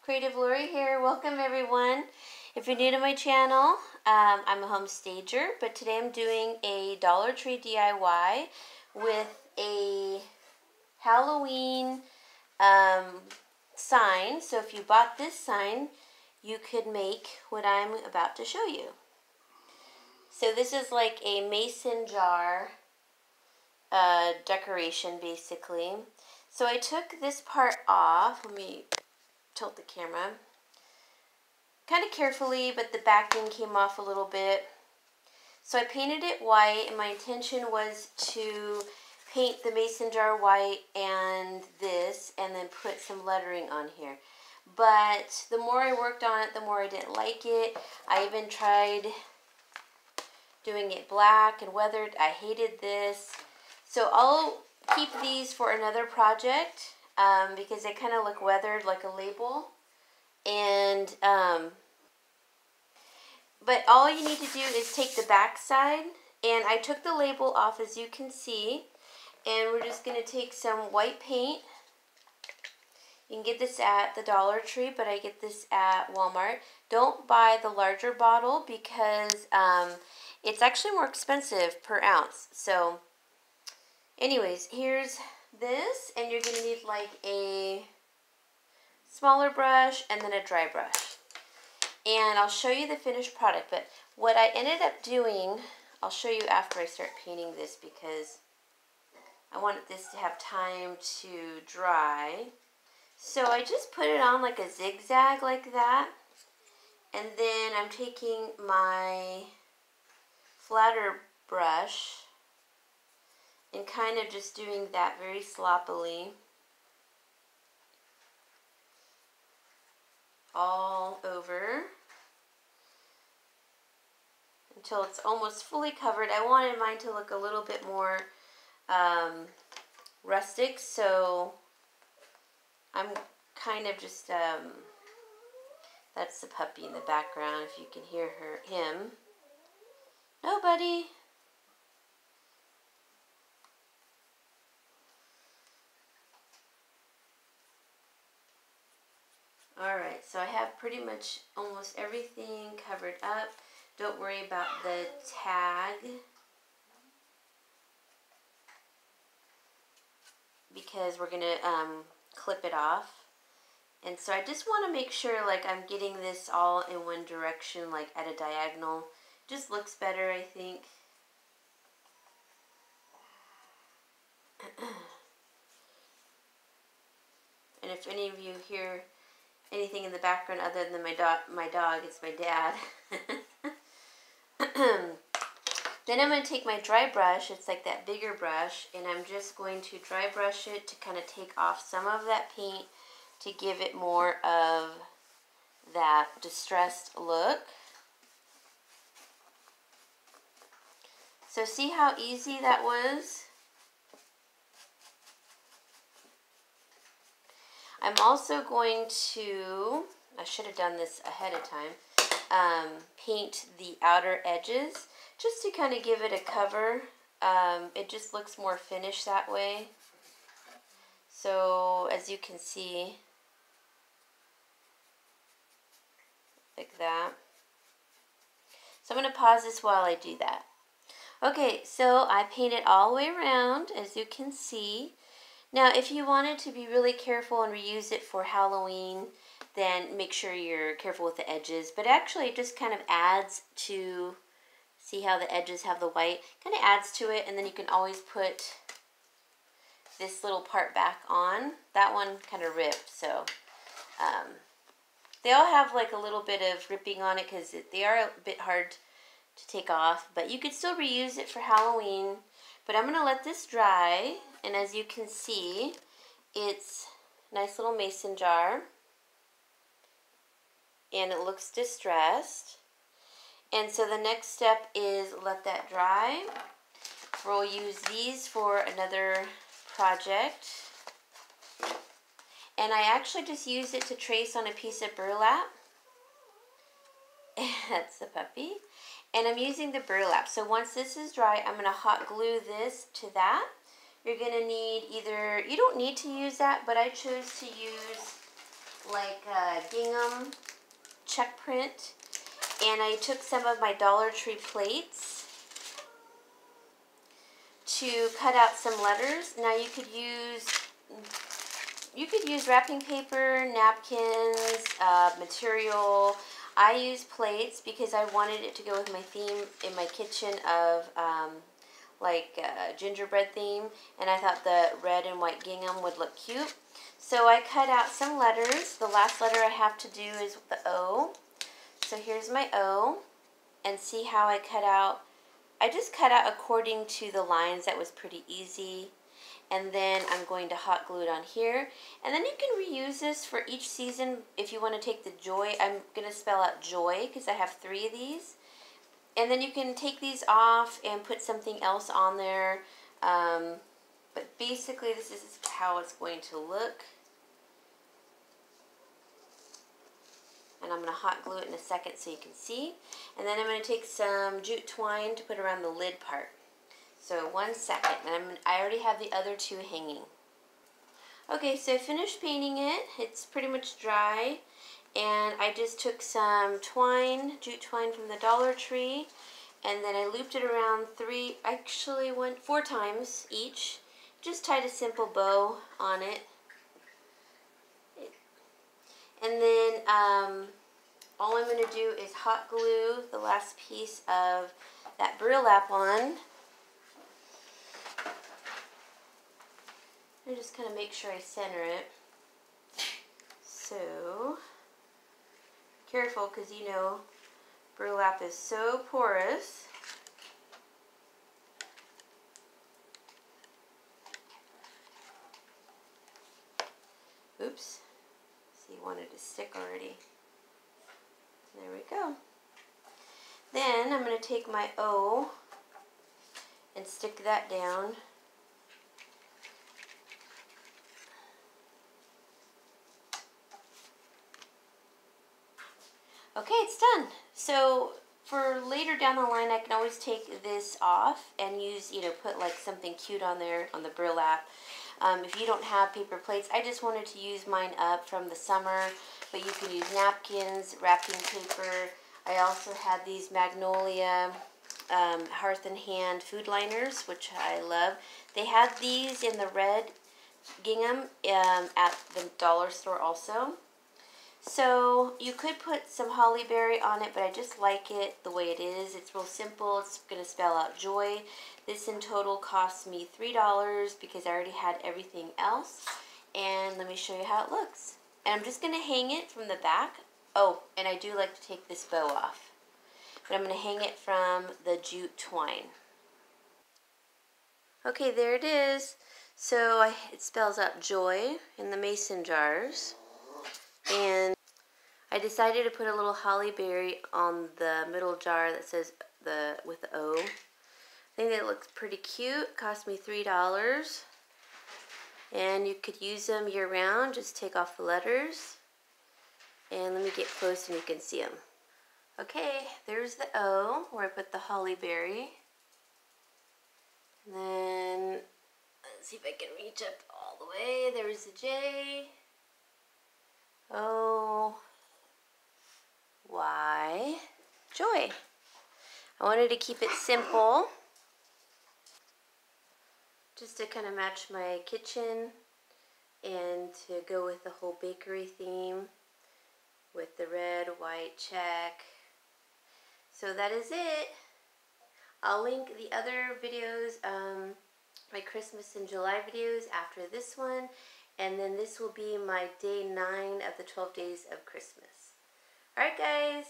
Creative Lauri here. Welcome everyone. If you're new to my channel, I'm a home stager, but today I'm doing a Dollar Tree DIY with a Halloween sign. So if you bought this sign, you could make what I'm about to show you. So this is like a mason jar decoration basically. So I took this part off. Let me tilt the camera. Kind of carefully, but the backing came off a little bit. So I painted it white, and my intention was to paint the mason jar white and this, and then put some lettering on here. But the more I worked on it, the more I didn't like it. I even tried doing it black and weathered. I hated this. So I'll keep these for another project because they kind of look weathered like a label. And but all you need to do is take the back side, and I took the label off, as you can see, and we're just going to take some white paint. You can get this at the Dollar Tree, but I get this at Walmart. Don't buy the larger bottle because it's actually more expensive per ounce. So anyways, here's this, and you're going to need like a smaller brush and then a dry brush. And I'll show you the finished product, but what I ended up doing, I'll show you after I start painting this because I want this to have time to dry. So I just put it on like a zigzag like that, and then I'm taking my flatter brush and kind of just doing that very sloppily all over until it's almost fully covered. I wanted mine to look a little bit more rustic, so I'm kind of just that's the puppy in the background, if you can hear him. Nobody. Alright, so I have pretty much almost everything covered up. Don't worry about the tag because we're going to clip it off. And so I just want to make sure like I'm getting this all in one direction, like at a diagonal. Just looks better, I think. And if any of you hear anything in the background other than my dog, it's my dad. Then I'm going to take my dry brush, it's like that bigger brush, and I'm just going to dry brush it to kind of take off some of that paint to give it more of that distressed look. So see how easy that was? I'm also going to, I should have done this ahead of time, paint the outer edges just to kind of give it a cover. It just looks more finished that way. So as you can see, like that. So I'm going to pause this while I do that. Okay, so I painted all the way around, as you can see. Now, if you wanted to be really careful and reuse it for Halloween, then make sure you're careful with the edges. But actually, it just kind of adds to, see how the edges have the white? Kind of adds to it, and then you can always put this little part back on. That one kind of ripped, so they all have like a little bit of ripping on it because they are a bit hard to take off. But you could still reuse it for Halloween. But I'm going to let this dry, and as you can see, it's a nice little mason jar, and it looks distressed. And so the next step is let that dry. We'll use these for another project. And I actually just use it to trace on a piece of burlap. That's the puppy. And I'm using the burlap. So once this is dry, I'm going to hot glue this to that. You're going to need either, you don't need to use that, but I chose to use like gingham check print. And I took some of my Dollar Tree plates to cut out some letters. Now you could use wrapping paper, napkins, material. I use plates because I wanted it to go with my theme in my kitchen of gingerbread theme, and I thought the red and white gingham would look cute. So I cut out some letters. The last letter I have to do is the O. So here's my O, and see how I cut out. I just cut out according to the lines. That was pretty easy. And then I'm going to hot glue it on here. And then you can reuse this for each season if you want to take the joy. I'm going to spell out joy because I have 3 of these. And then you can take these off and put something else on there. But basically this is how it's going to look. And I'm going to hot glue it in a second so you can see. And then I'm going to take some jute twine to put around the lid part. So 1 second, and I already have the other 2 hanging. Okay, so I finished painting it. It's pretty much dry. And I just took some twine, jute twine from the Dollar Tree, and then I looped it around 4 times each. Just tied a simple bow on it. And then all I'm going to do is hot glue the last piece of that burlap on. I just kind of make sure I center it. So, careful because you know burlap is so porous. Oops. See, it wanted to stick already. There we go. Then I'm going to take my O and stick that down. Okay, it's done. So for later down the line, I can always take this off and use, put like something cute on there on the burlap. If you don't have paper plates, I just wanted to use mine up from the summer, but you can use napkins, wrapping paper. I also had these Magnolia Hearth and Hand food liners, which I love. They had these in the red gingham at the dollar store also. So you could put some holly berry on it, but I just like it the way it is. It's real simple. It's going to spell out joy. This in total cost me $3 because I already had everything else. And let me show you how it looks. And I'm just going to hang it from the back. Oh, and I do like to take this bow off. But I'm going to hang it from the jute twine. Okay, there it is. So it spells out joy in the mason jars. And I decided to put a little holly berry on the middle jar that says with the O. I think that looks pretty cute. Cost me $3. And you could use them year round. Just take off the letters. And let me get close and you can see them. Okay, there's the O where I put the holly berry. And then let's see if I can reach up all the way. There's the J. O, Y, joy. I wanted to keep it simple, just to kind of match my kitchen and to go with the whole bakery theme with the red, white check. So that is it. I'll link the other videos, my Christmas in July videos after this one. And then this will be my day 9 of the 12 days of Christmas. Alright guys,